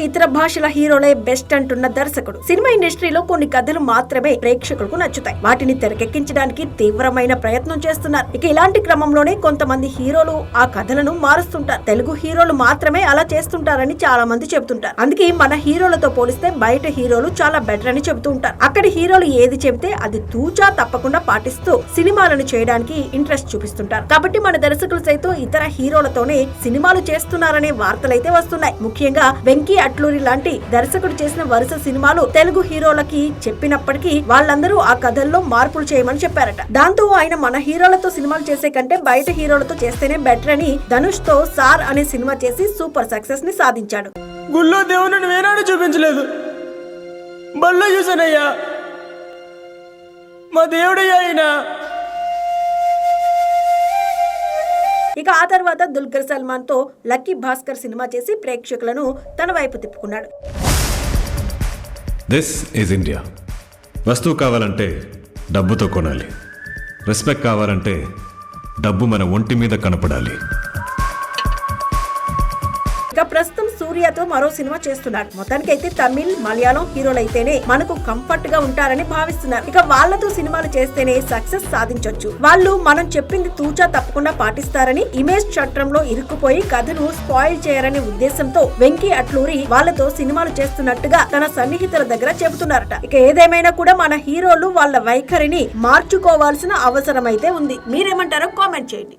ఇతర భాషల హీరోలే బెస్ట్ అంటున్న దర్శకుడు. సినిమా ఇండస్ట్రీలో కొన్ని కథలు మాత్రమే ప్రేక్షకులకు నచ్చుతాయి. వాటిని తెరకెక్కించడానికి తీవ్రమైన ప్రయత్నం చేస్తున్నారు. ఇక ఇలాంటి క్రమంలోనే కొంతమంది హీరోలు ఆ కథలను మారుస్తుంటారు. తెలుగు హీరోలు మాత్రమే అలా చేస్తుంటారని చాలా మంది చెబుతుంటారు. అందుకే మన హీరోలతో పోలిస్తే బయట హీరోలు చాలా బెటర్ అని చెబుతూ ఉంటారు. అక్కడి హీరోలు ఏది చెబితే అది తూచా తప్పకుండా పాటిస్తూ సినిమాలను చేయడానికి ఇంట్రెస్ట్ చూపిస్తుంటారు. కాబట్టి మన దర్శకులు సైతం ఇతర హీరోలతోనే సినిమాలు చేస్తున్నారనే వార్తలైతే వస్తున్నాయి. ముఖ్యంగా వెంకీ అట్లూరి లాంటి దర్శకుడు చేసిన వరుస సినిమాలు తెలుగు హీరోలకి చెప్పినప్పటికీ వాళ్ళందరూ ఆ కథల్లో మార్పులు చేయమని చెప్పారట. దాంతో ఆయన మన హీరోలతో సినిమాలు చేసే కంటే బయట హీరోలతో చేస్తేనే బెటర్ అని ధనుష్ తో సార్ అనే సినిమా చేసి సూపర్ సక్సెస్ ని సాధించాడు. గుళ్ళో దేవుని వేనాడు చూపించలేదు, బళ్ళో చూసానయ్యా, మా దేవుడయ్యా ఆయన. ఇక ఆ తర్వాత దుల్కర్ సల్మాన్ తో లక్కీ భాస్కర్ సినిమా చేసి ప్రేక్షకులను తన వైపు తిప్పుకున్నాడు. This is India. వస్తువు కావాలంటే డబ్బుతో కొనాలి. రెస్పెక్ట్ కావాలంటే డబ్బు మన ఒంటి మీద కనపడాలి. ఇక ప్రస్తుతం సూర్యతో మరో సినిమా చేస్తున్నాడు. మొత్తానికైతే తమిళ్, మలయాళం హీరోలైతేనే మనకు కంఫర్ట్ గా ఉంటారని భావిస్తున్నారు. ఇక వాళ్లతో సినిమాలు చేస్తేనే సక్సెస్ సాధించొచ్చు. వాళ్ళు మనం చెప్పింది తూచా తప్పకుండా పాటిస్తారని, ఇమేజ్ చట్రంలో ఇరుక్కుపోయి కథను స్పాయిల్ చేయరనే ఉద్దేశంతో వెంకీ అట్లూరి వాళ్లతో సినిమాలు చేస్తున్నట్టుగా తన సన్నిహితుల దగ్గర చెబుతున్నారట. ఇక ఏదేమైనా కూడా మన హీరోలు వాళ్ళ వైఖరిని మార్చుకోవాల్సిన అవసరం అయితే ఉంది. మీరేమంటారో కామెంట్ చేయండి.